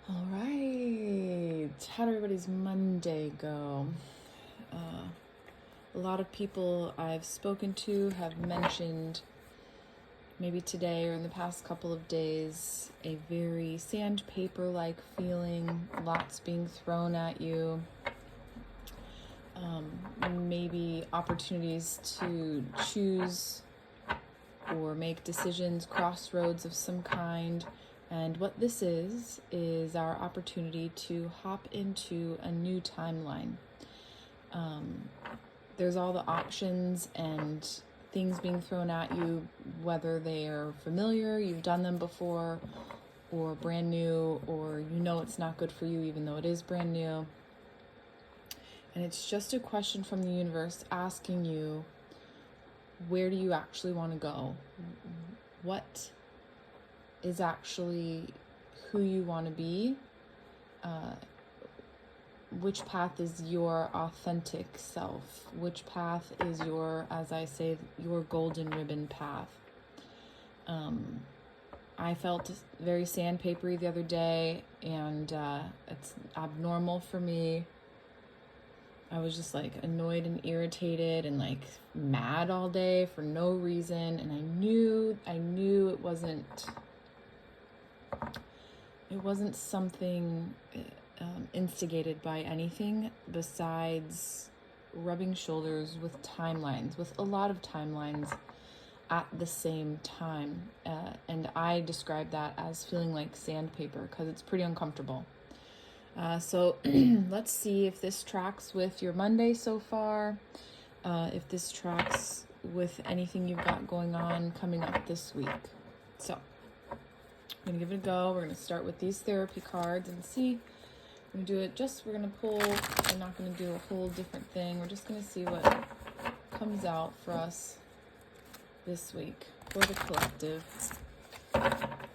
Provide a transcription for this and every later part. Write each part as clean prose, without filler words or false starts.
All right, how'd everybody's Monday go? A lot of people I've spoken to have mentioned, maybe today or in the past couple of days, a very sandpaper-like feeling, lots being thrown at you, maybe opportunities to choose or make decisions, crossroads of some kind. And what this is our opportunity to hop into a new timeline. There's all the options and things being thrown at you, whether they are familiar, you've done them before, or brand new, or you know it's not good for you even though it is brand new. And it's just a question from the universe asking you, where do you actually want to go? What is actually who you want to be? Which path is your authentic self? Which path is your, as I say, your golden ribbon path? I felt very sandpapery the other day, and it's abnormal for me. I was just like annoyed and irritated and like mad all day for no reason, and I knew it wasn't something instigated by anything besides rubbing shoulders with timelines, with a lot of timelines at the same time. And I describe that as feeling like sandpaper because it's pretty uncomfortable. So let's see if this tracks with your Monday so far, if this tracks with anything you've got going on coming up this week. So I'm going to give it a go. We're going to start with these therapy cards and see. We're going to pull, we're not going to do a whole different thing. We're just going to see what comes out for us this week for the collective.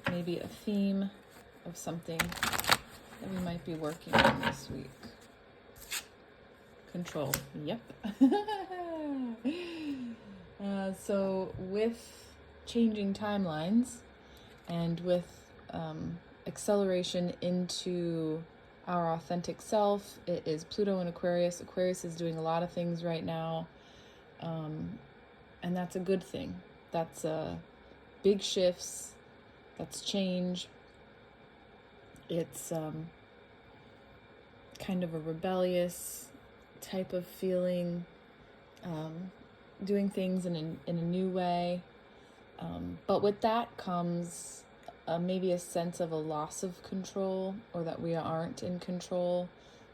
Maybe a theme of something that we might be working on this week. Control. Yep. So with changing timelines and with acceleration into our authentic self, it is Pluto in Aquarius. Aquarius is doing a lot of things right now, and that's a good thing. That's big shifts, that's change. It's kind of a rebellious type of feeling, doing things in a new way. But with that comes maybe a sense of a loss of control, or that we aren't in control.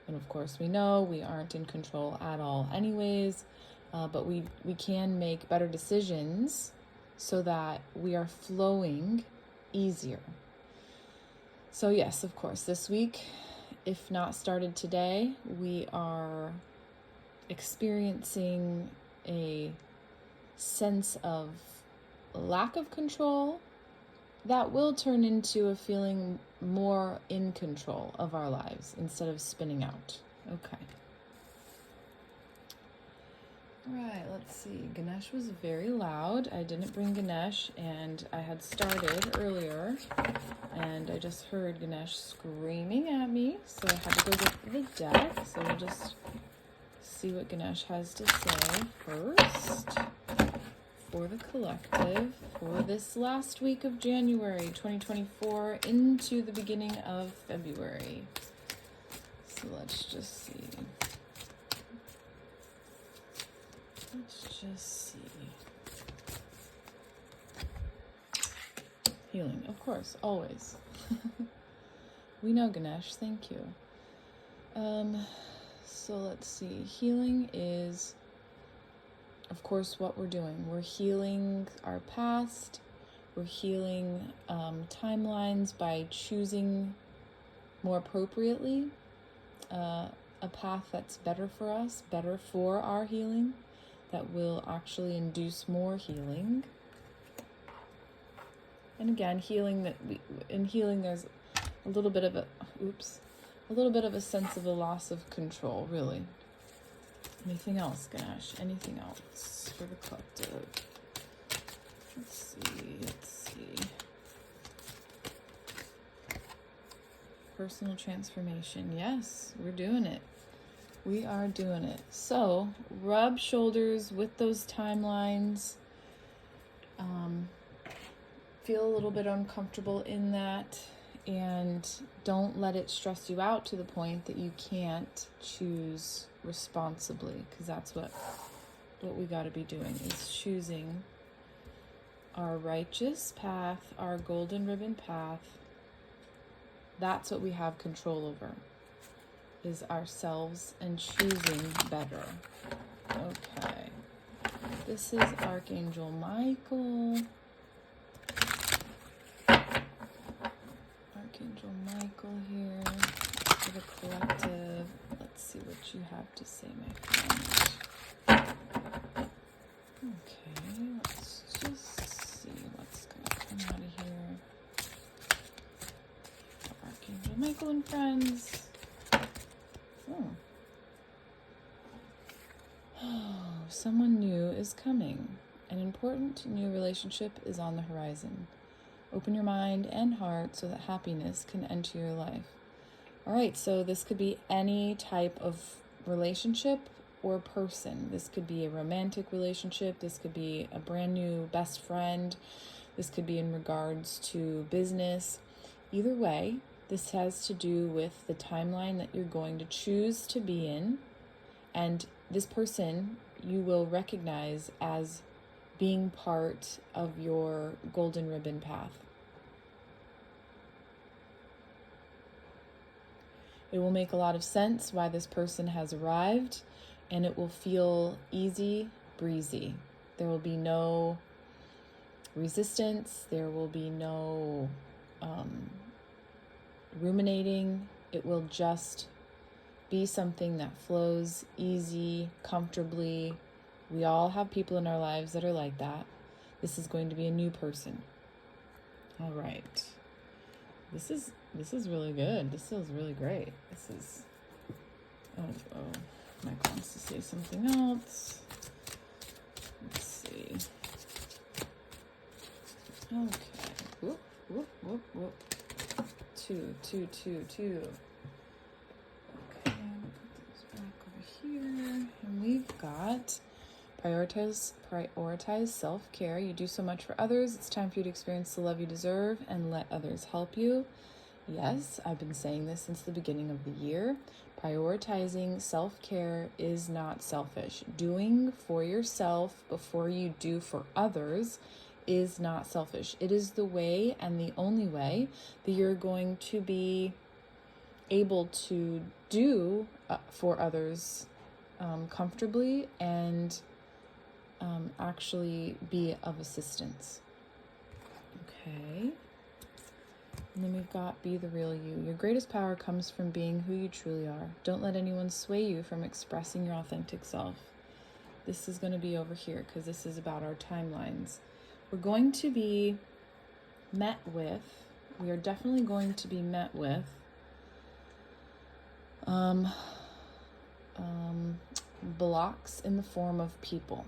And of course we know we aren't in control at all anyways, but we can make better decisions so that we are flowing easier. So yes, of course, this week, if not started today, we are experiencing a sense of lack of control that will turn into a feeling more in control of our lives instead of spinning out. Okay. All right, let's see. Ganesh was very loud. I didn't bring Ganesh, and I had started earlier, and I just heard Ganesh screaming at me, so I had to go get the deck. So we'll just see what Ganesh has to say first for the collective for this last week of January 2024 into the beginning of February. So let's just see. Healing, of course, always. We know, Ganesh, thank you. So let's see. Healing is, of course, what we're doing. We're healing our past. We're healing timelines by choosing more appropriately a path that's better for us, better for our healing, that will actually induce more healing. And again, in healing there's a little bit of a sense of a loss of control, really. Anything else, Ganesh? Anything else for the collective? Let's see. Personal transformation. Yes, we're doing it. We are doing it. So, rub shoulders with those timelines. Feel a little bit uncomfortable in that, and don't let it stress you out to the point that you can't choose responsibly, because that's what we got to be doing, is choosing our righteous path, our golden ribbon path. That's what we have control over, is ourselves and choosing better. Okay. This is Archangel Michael. Archangel Michael here for the collective. Let's see what you have to say, my friend. Okay, let's just see what's going to come out of here. Archangel Michael and friends. Oh, someone new is coming. An important new relationship is on the horizon. Open your mind and heart so that happiness can enter your life. All right, so this could be any type of relationship or person. This could be a romantic relationship. This could be a brand new best friend. This could be in regards to business. Either way, this has to do with the timeline that you're going to choose to be in. And this person you will recognize as being part of your golden ribbon path. It will make a lot of sense why this person has arrived, and it will feel easy breezy. There will be no resistance. There will be no ruminating. It will just be something that flows easy, comfortably. We all have people in our lives that are like that. This is going to be a new person. All right. This is really good. This feels really great. This is... Oh, Mike wants to say something else. Let's see. Okay. Whoop, whoop, whoop, whoop. 2, 2, 2, 2. Okay, put those back over here. And we've got prioritize self-care. You do so much for others. It's time for you to experience the love you deserve and let others help you. Yes, I've been saying this since the beginning of the year. Prioritizing self-care is not selfish. Doing for yourself before you do for others is not selfish. It is the way and the only way that you're going to be able to do for others comfortably and actually be of assistance. Okay. And then we've got be the real you. Your greatest power comes from being who you truly are. Don't let anyone sway you from expressing your authentic self. This is going to be over here because this is about our timelines. We're going to be met with, we are definitely going to be met with blocks in the form of people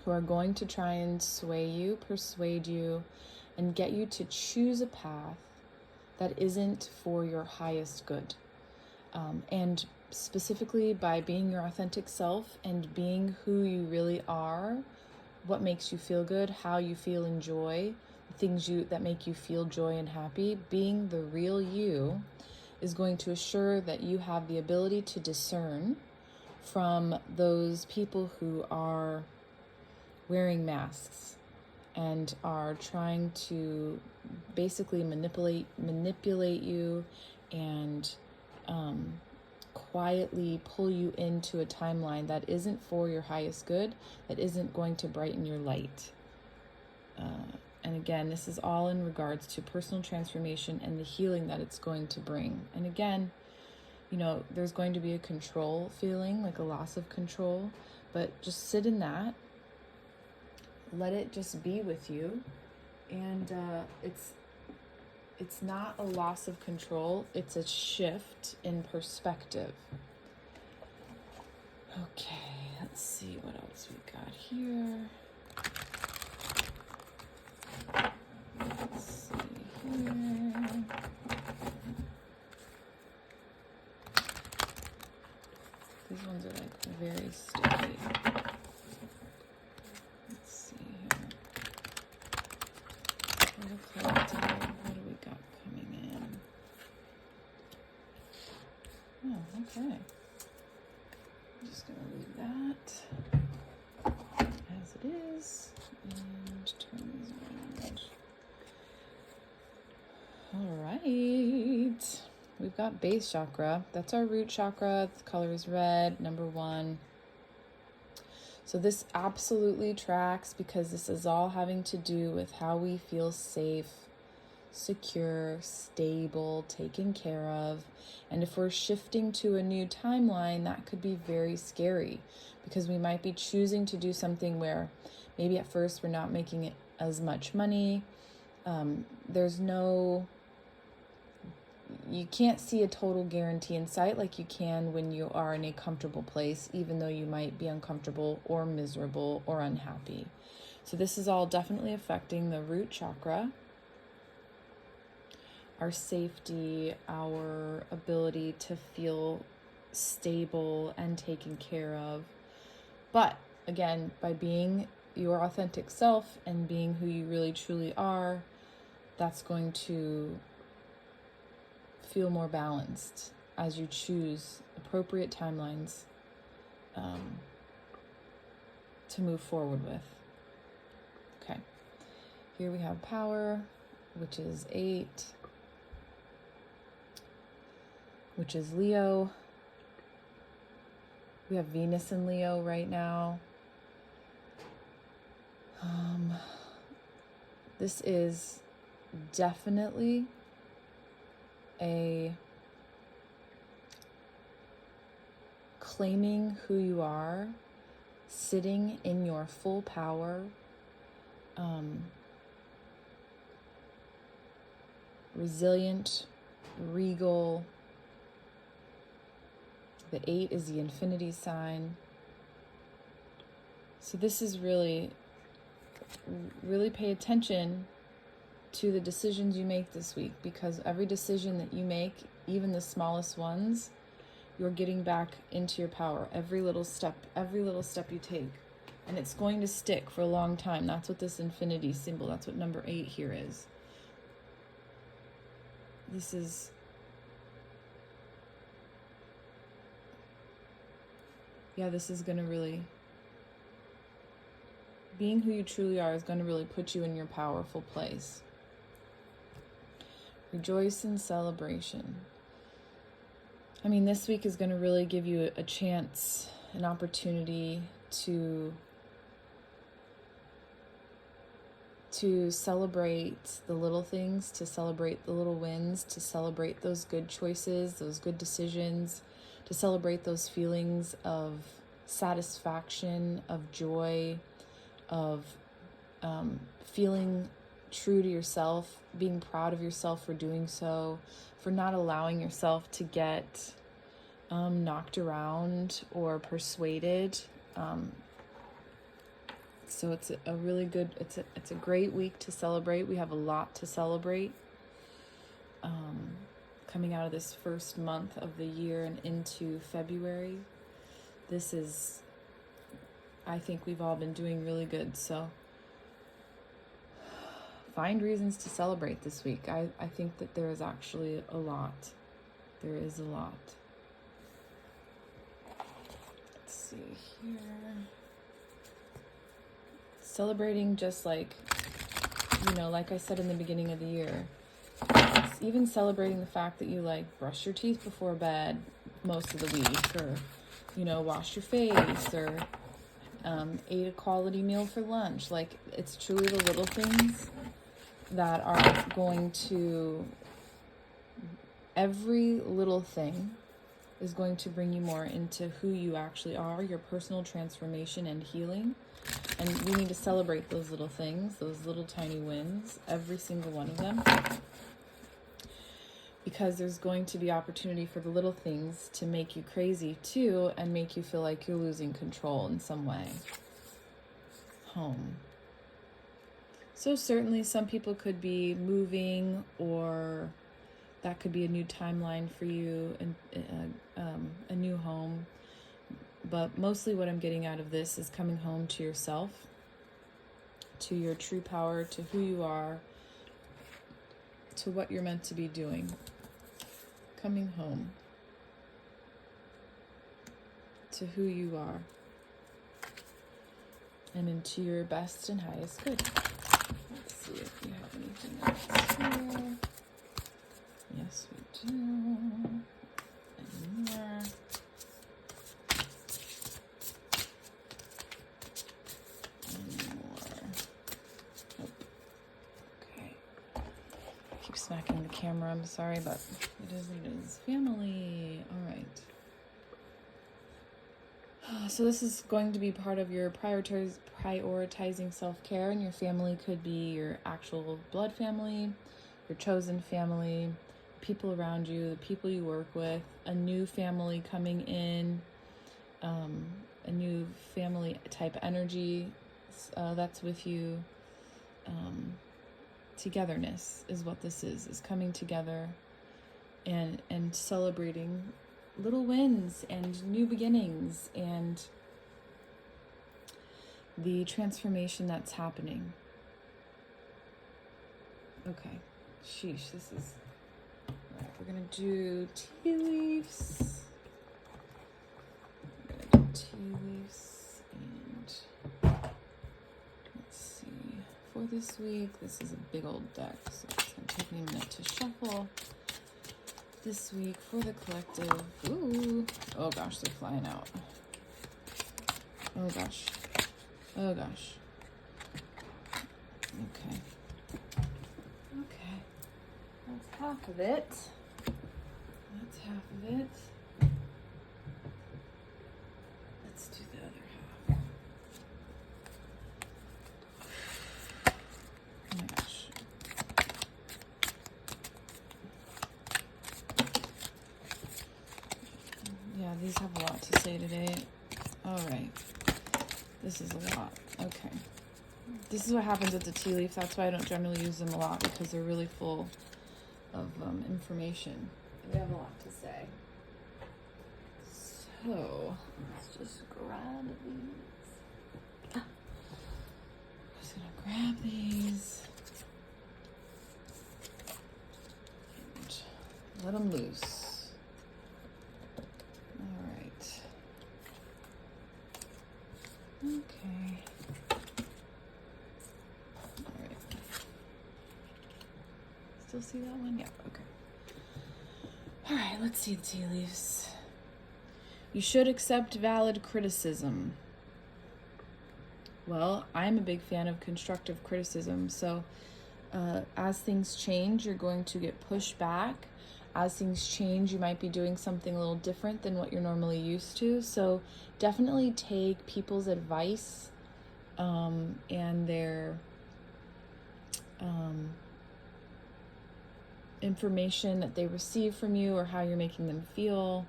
who are going to try and sway you, persuade you, and get you to choose a path that isn't for your highest good. And specifically by being your authentic self and being who you really are, what makes you feel good, how you feel in joy, things that make you feel joy and happy, being the real you is going to assure that you have the ability to discern from those people who are wearing masks and are trying to basically manipulate you and quietly pull you into a timeline that isn't for your highest good, that isn't going to brighten your light. And again, this is all in regards to personal transformation and the healing that it's going to bring. And again, you know, there's going to be a control feeling, like a loss of control, but just sit in that. Let it just be with you. And it's not a loss of control. It's a shift in perspective. Okay, let's see what else we got here. Let's see here. These ones are like very sticky. Let's see here. What do we got coming in? Oh, okay. I'm just gonna leave that as it is and turn these around. All right. We've got base chakra. That's our root chakra. The color is red, number 1. So this absolutely tracks because this is all having to do with how we feel safe, secure, stable, taken care of. And if we're shifting to a new timeline, that could be very scary because we might be choosing to do something where maybe at first we're not making it as much money. You can't see a total guarantee in sight like you can when you are in a comfortable place, even though you might be uncomfortable or miserable or unhappy. So this is all definitely affecting the root chakra, our safety, our ability to feel stable and taken care of. But again, by being your authentic self and being who you really truly are, that's going to feel more balanced as you choose appropriate timelines to move forward with. Okay, here we have power, which is 8, which is Leo. We have Venus in Leo right now. This is definitely a claiming who you are, sitting in your full power, resilient, regal. The 8 is the infinity sign. So this is really pay attention to the decisions you make this week, because every decision that you make, even the smallest ones, you're getting back into your power. Every little step you take. And it's going to stick for a long time. That's what this infinity symbol, that's what number 8 here is. This is going to really, being who you truly are is going to really put you in your powerful place. Rejoice in celebration. I mean, this week is going to really give you a chance, an opportunity to celebrate the little things, to celebrate the little wins, to celebrate those good choices, those good decisions, to celebrate those feelings of satisfaction, of joy, of feeling true to yourself, being proud of yourself for doing so, for not allowing yourself to get knocked around or persuaded. So it's a really good, it's a great week to celebrate. We have a lot to celebrate coming out of this first month of the year and into February. I think we've all been doing really good, so find reasons to celebrate this week. I think that there is actually a lot. There is a lot. Let's see here. Celebrating just like I said in the beginning of the year. It's even celebrating the fact that you brush your teeth before bed most of the week, or, wash your face, or ate a quality meal for lunch. It's truly the little things that are going to, every little thing is going to bring you more into who you actually are, your personal transformation and healing. And we need to celebrate those little things, those little tiny wins, every single one of them. Because there's going to be opportunity for the little things to make you crazy too, and make you feel like you're losing control in some way. Home. So certainly some people could be moving, or that could be a new timeline for you, and a new home. But mostly what I'm getting out of this is coming home to yourself, to your true power, to who you are, to what you're meant to be doing. Coming home to who you are and into your best and highest good. Let's see if we have anything else here. Yes, we do. And more. And more. Nope. Okay. I keep smacking the camera. I'm sorry, but it is what it is. Family. All right. So this is going to be part of your prioritizing self-care, and your family could be your actual blood family, your chosen family, people around you, the people you work with, a new family coming in, a new family type energy that's with you. Togetherness is what this is coming together and celebrating little wins and new beginnings and the transformation that's happening. Okay, sheesh, this is... Alright, we're gonna do tea leaves. We're gonna do tea leaves, and let's see. For this week, this is a big old deck, so it's gonna take me a minute to shuffle. This week for the collective. Ooh. Oh gosh, they're flying out. Oh gosh. Oh gosh. Okay. Okay. That's half of it. That's half of it. Let's do the other half. Oh my gosh. Yeah, these have a lot to say today. All right. This is a lot. Okay. This is what happens with the tea leaf. That's why I don't generally use them a lot, because they're really full of information. They have a lot to say. So, let's just grab these. I'm just going to grab these and let them loose. Okay. All right. Still see that one? Yeah, okay. All right, let's see the tea leaves. You should accept valid criticism. Well, I'm a big fan of constructive criticism, so as things change, you're going to get pushed back. As things change, you might be doing something a little different than what you're normally used to. So definitely take people's advice and their information that they receive from you, or how you're making them feel,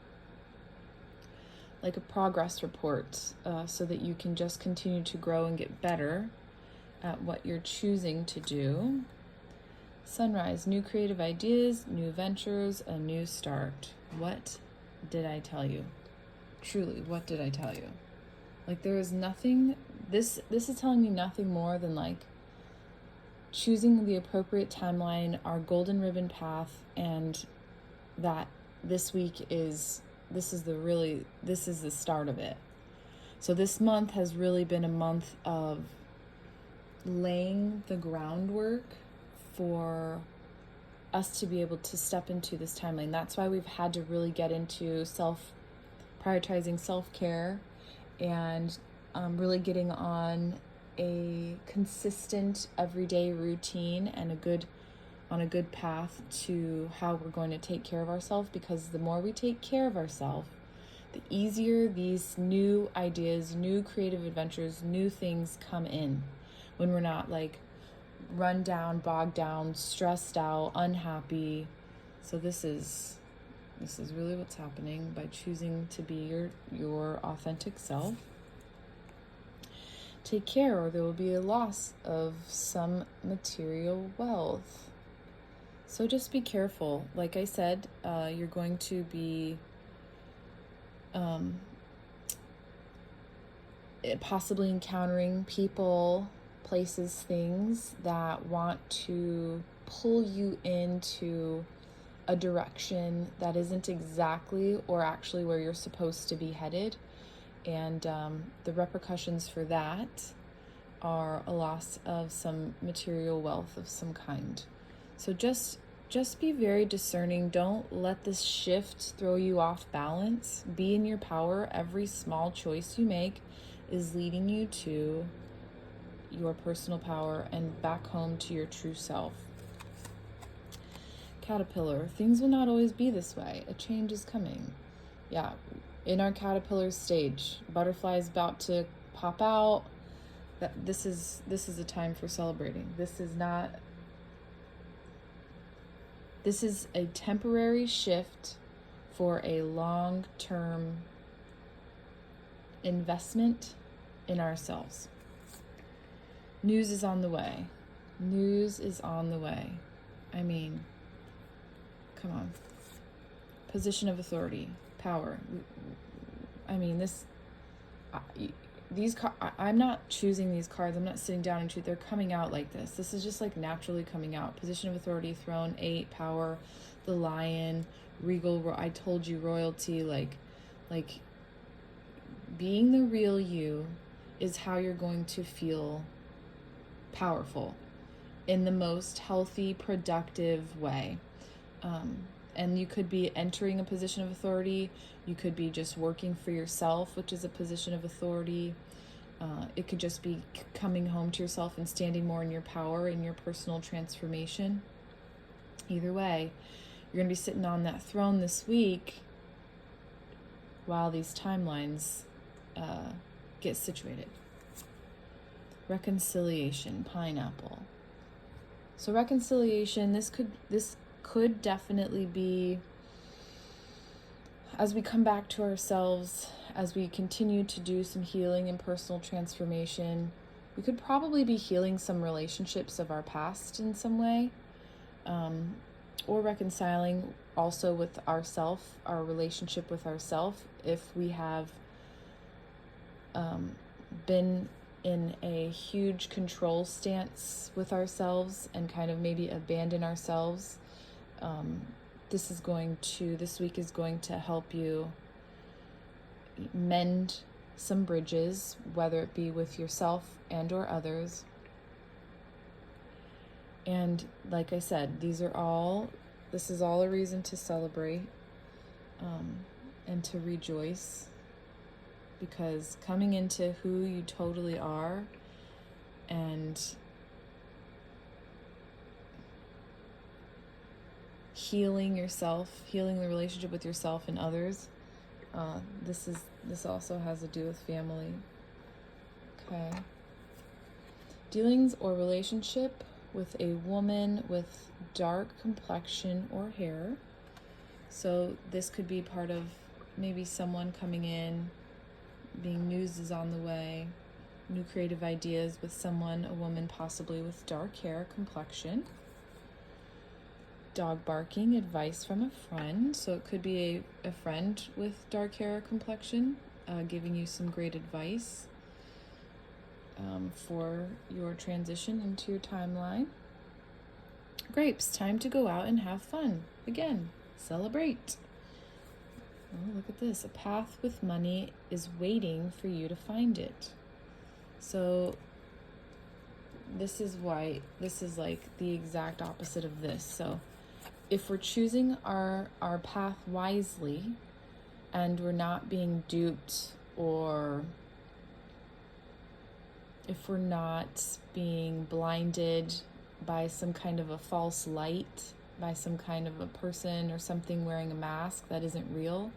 like a progress report, so that you can just continue to grow and get better at what you're choosing to do. Sunrise, new creative ideas, new ventures, a new start. What did I tell you? Truly, what did I tell you? Like, there is nothing, this is telling me nothing more than like choosing the appropriate timeline, our golden ribbon path, and that this week is, this is the start of it. So this month has really been a month of laying the groundwork for us to be able to step into this timeline. That's why we've had to really get into prioritizing self-care and really getting on a consistent everyday routine and on a good path to how we're going to take care of ourselves, because the more we take care of ourselves, the easier these new ideas, new creative adventures, new things come in, when we're not like run down, bogged down, stressed out, unhappy. So this is really what's happening by choosing to be your authentic self. Take care, or there will be a loss of some material wealth. So just be careful. Like I said, you're going to be possibly encountering people, places, things that want to pull you into a direction that isn't exactly or actually where you're supposed to be headed. And the repercussions for that are a loss of some material wealth of some kind. So just be very discerning. Don't let this shift throw you off balance. Be in your power. Every small choice you make is leading you to your personal power and back home to your true self. Caterpillar, things will not always be this way. A change is coming. Yeah, in our caterpillar stage, butterfly is about to pop out. This is a time for celebrating. This is a temporary shift for a long-term investment in ourselves. News is on the way. News is on the way. I mean, come on. Position of authority, power. I mean, I'm not choosing these cards. I'm not sitting down and choosing. They're coming out like this. This is just like naturally coming out. Position of authority, throne, 8, power, the lion, regal. I told you, royalty. Like being the real you is how you're going to feel powerful in the most healthy, productive way. And you could be entering a position of authority. You could be just working for yourself, which is a position of authority. It could just be coming home to yourself and standing more in your power, in your personal transformation. Either way, you're going to be sitting on that throne this week while these timelines get situated. Reconciliation, pineapple. So reconciliation, this could definitely be, as we come back to ourselves, as we continue to do some healing and personal transformation, we could probably be healing some relationships of our past in some way, or reconciling also with ourself, our relationship with ourself, if we have been in a huge control stance with ourselves and kind of maybe abandon ourselves. This week is going to help you mend some bridges, whether it be with yourself and or others. And like I said, this is all a reason to celebrate and to rejoice, because coming into who you totally are and healing yourself, healing the relationship with yourself and others, this also has to do with family. Okay. Dealings or relationship with a woman with dark complexion or hair. So this could be part of maybe someone coming in, being news is on the way, new creative ideas with someone, a woman possibly with dark hair, complexion. Dog barking, advice from a friend. So it could be a friend with dark hair, complexion, giving you some great advice for your transition into your timeline. Grapes, time to go out and have fun. Again, celebrate. Oh, look at this. A path with money is waiting for you to find it. So this is like the exact opposite of this. So if we're choosing our path wisely and we're not being duped, or if we're not being blinded by some kind of a false light, by some kind of a person or something wearing a mask that isn't real,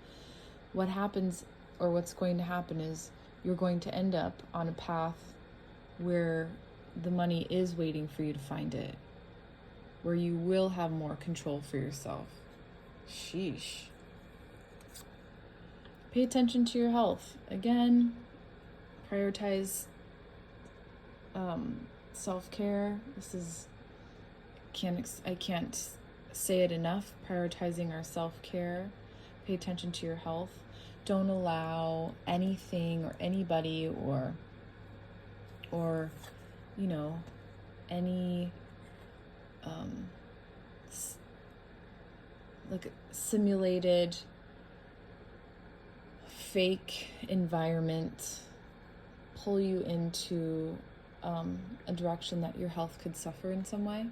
what happens, or what's going to happen, is you're going to end up on a path where the money is waiting for you to find it, where you will have more control for yourself. Sheesh. Pay attention to your health. Again, prioritize self-care. I can't say it enough. Prioritizing our self-care. Pay attention to your health. Don't allow anything or anybody or any like simulated fake environment pull you into a direction that your health could suffer in some way,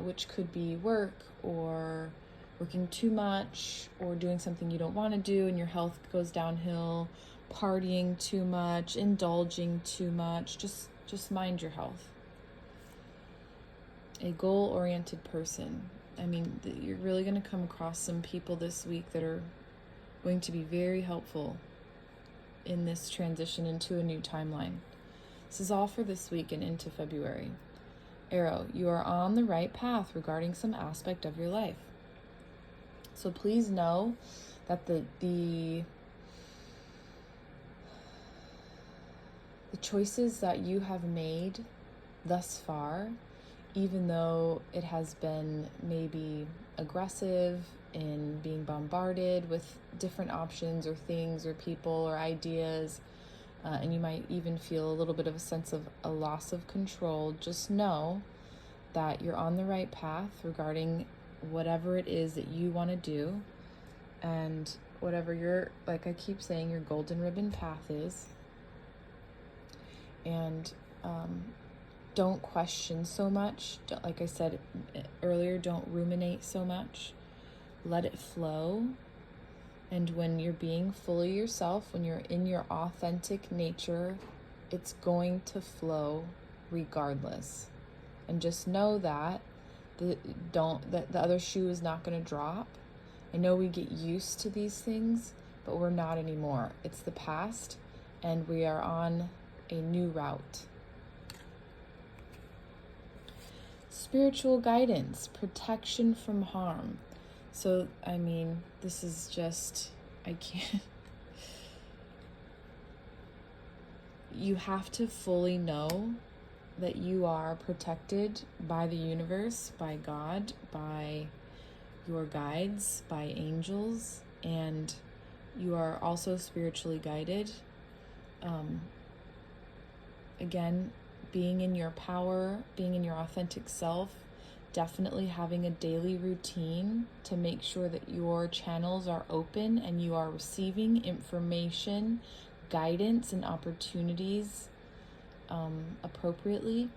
which could be work or working too much or doing something you don't want to do and your health goes downhill, partying too much, indulging too much. Just mind your health. A goal-oriented person. I mean, you're really going to come across some people this week that are going to be very helpful in this transition into a new timeline. This is all for this week and into February. Arrow, you are on the right path regarding some aspect of your life. So please know that the choices that you have made thus far, even though it has been maybe aggressive in being bombarded with different options or things or people or ideas, and you might even feel a little bit of a sense of a loss of control, just know that you're on the right path regarding whatever it is that you want to do, and whatever your, like I keep saying, your golden ribbon path is. And don't question so much. Like I said earlier, don't ruminate so much. Let it flow. And when you're being fully yourself, when you're in your authentic nature, it's going to flow regardless. And just know that the other shoe is not going to drop. I know we get used to these things, but we're not anymore. It's the past, and we are on a new route. Spiritual guidance, protection from harm. So, I mean, this is just, I can't. You have to fully know that you are protected by the universe, by God, by your guides, by angels, and you are also spiritually guided. Again, being in your power, being in your authentic self, definitely having a daily routine to make sure that your channels are open and you are receiving information, guidance, and opportunities appropriately.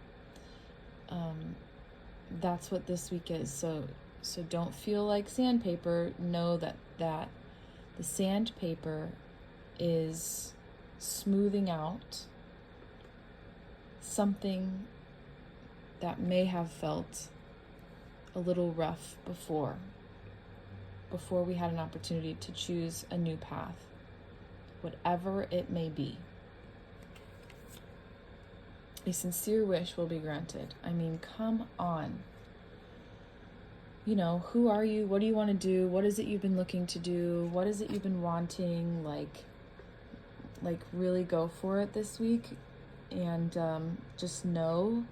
That's what this week is. So don't feel like sandpaper. Know that the sandpaper is smoothing out something that may have felt a little rough before we had an opportunity to choose a new path, whatever it may be. A sincere wish will be granted. I mean, come on. You know, who are you? What do you want to do? What is it you've been looking to do? What is it you've been wanting? Like really go for it this week. And just know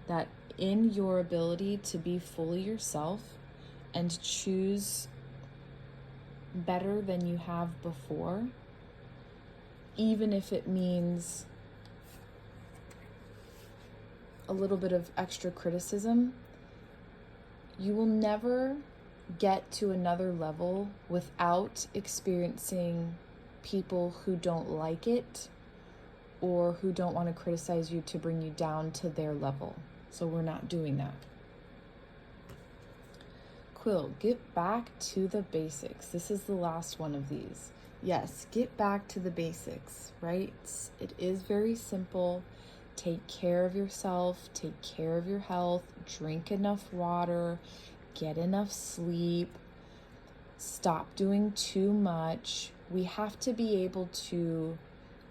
that in your ability to be fully yourself and choose better than you have before, even if it means a little bit of extra criticism, you will never get to another level without experiencing people who don't like it or who don't want to criticize you to bring you down to their level. So we're not doing that. Quill, get back to the basics. This is the last one of these. Yes, get back to the basics, right? It is very simple. Take care of yourself, take care of your health, drink enough water, get enough sleep, stop doing too much. We have to be able to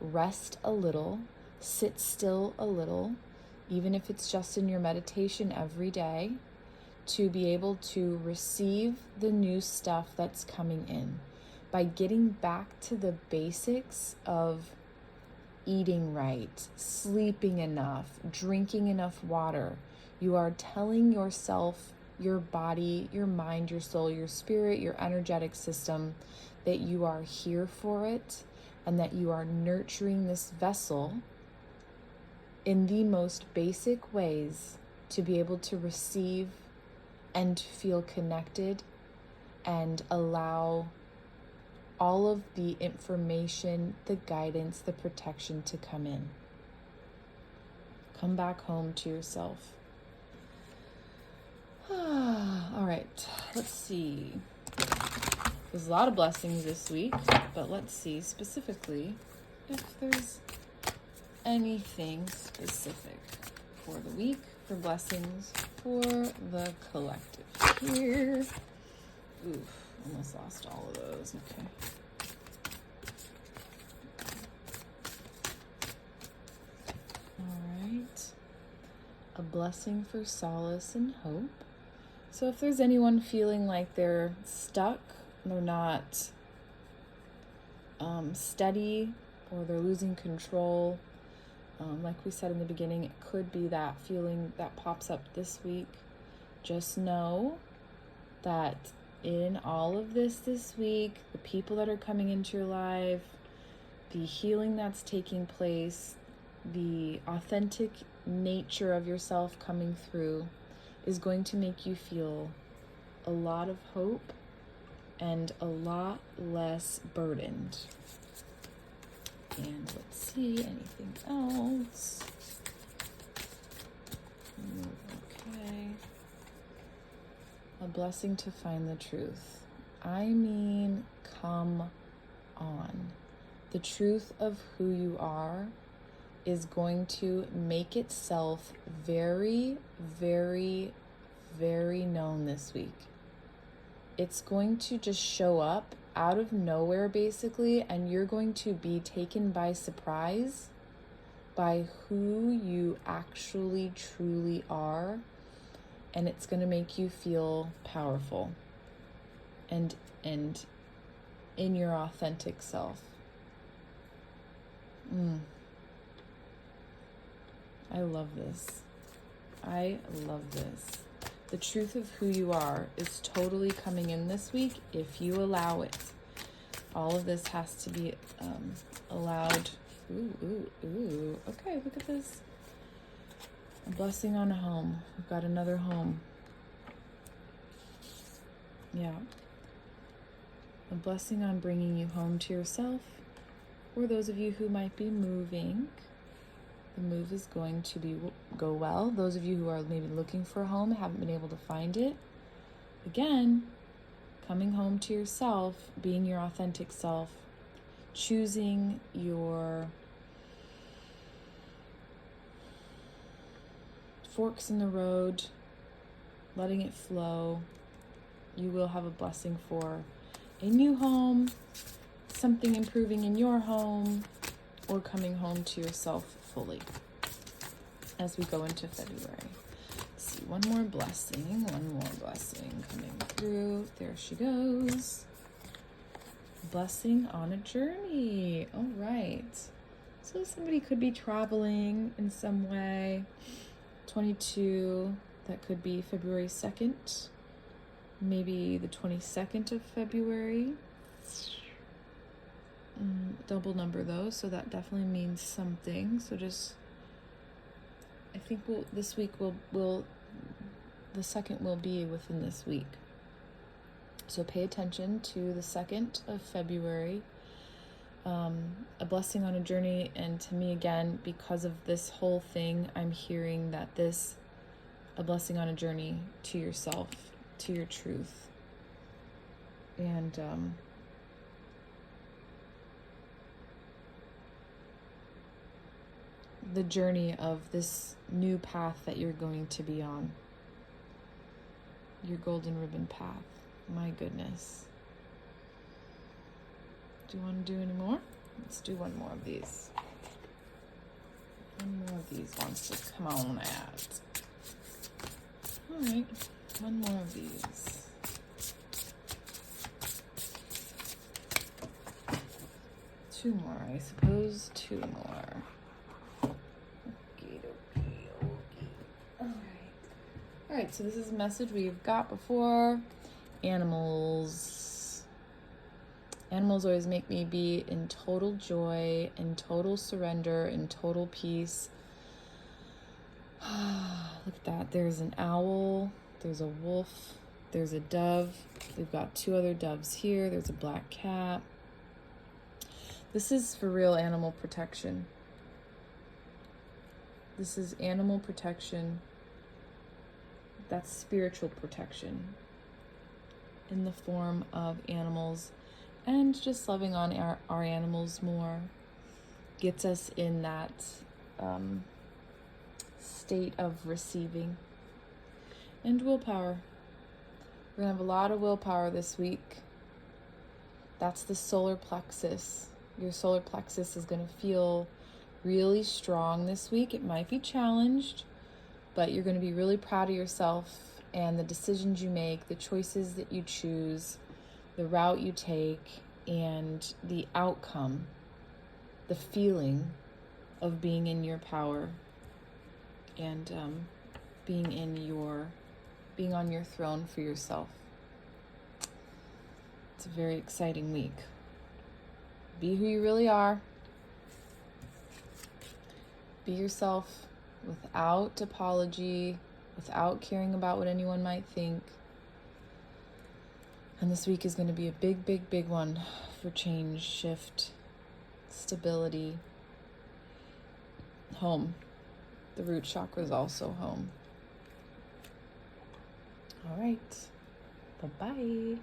rest a little, sit still a little, even if it's just in your meditation every day, to be able to receive the new stuff that's coming in. By getting back to the basics of eating right, sleeping enough, drinking enough water, you are telling yourself your body, your mind, your soul, your spirit, your energetic system, that you are here for it and that you are nurturing this vessel in the most basic ways to be able to receive and feel connected and allow all of the information, the guidance, the protection to come in. Come back home to yourself. All right, let's see. There's a lot of blessings this week, but let's see specifically if there's anything specific for the week, for blessings, for the collective here. Oof, almost lost all of those. Okay. All right. A blessing for solace and hope. So if there's anyone feeling like they're stuck, they're not steady, or they're losing control, like we said in the beginning, it could be that feeling that pops up this week. Just know that in all of this week, the people that are coming into your life, the healing that's taking place, the authentic nature of yourself coming through is going to make you feel a lot of hope and a lot less burdened. And let's see, anything else? Okay. A blessing to find the truth. I mean, come on. The truth of who you are is going to make itself very, very, very known this week. It's going to just show up out of nowhere, basically, and you're going to be taken by surprise by who you actually truly are, and it's going to make you feel powerful and in your authentic self. I love this. I love this. The truth of who you are is totally coming in this week if you allow it. All of this has to be allowed. Ooh. Okay, look at this. A blessing on a home. We've got another home. Yeah. A blessing on bringing you home to yourself. Or those of you who might be moving, the move is going to go well. Those of you who are maybe looking for a home, haven't been able to find it. Again, coming home to yourself, being your authentic self, choosing your forks in the road, letting it flow. You will have a blessing for a new home, something improving in your home, or coming home to yourself fully as we go into February. Let's see, one more blessing coming through. There she goes. Blessing on a journey. All right. So somebody could be traveling in some way. 22, that could be February 2nd. Maybe the 22nd of February. Double number though, so that definitely means something. So just, I think this week will the second will be within this week. So pay attention to the 2nd of February. A blessing on a journey, and to me again, because of this whole thing, I'm hearing that a blessing on a journey to yourself, to your truth, and the journey of this new path that you're going to be on. Your golden ribbon path. My goodness. Do you want to do any more? Let's do one more of these. One more of these wants to come on out. All right, one more of these. Two more, I suppose. Two more. All right, right, so this is a message we've got before. Animals. Animals always make me be in total joy, in total surrender, in total peace. Look at that. There's an owl, there's a wolf, there's a dove. We've got 2 other doves here. There's a black cat. This is for real animal protection. This is animal protection. That's spiritual protection in the form of animals, and just loving on our animals more gets us in that state of receiving. And willpower. We're going to have a lot of willpower this week. That's the solar plexus. Your solar plexus is going to feel really strong this week. It might be challenged, but you're going to be really proud of yourself and the decisions you make, the choices that you choose, the route you take, and the outcome, the feeling of being in your power and being on your throne for yourself. It's a very exciting week. Be who you really are. Be yourself without apology, without caring about what anyone might think. And this week is going to be a big, big, big one for change, shift, stability. Home. The root chakra is also home. All right. Bye-bye.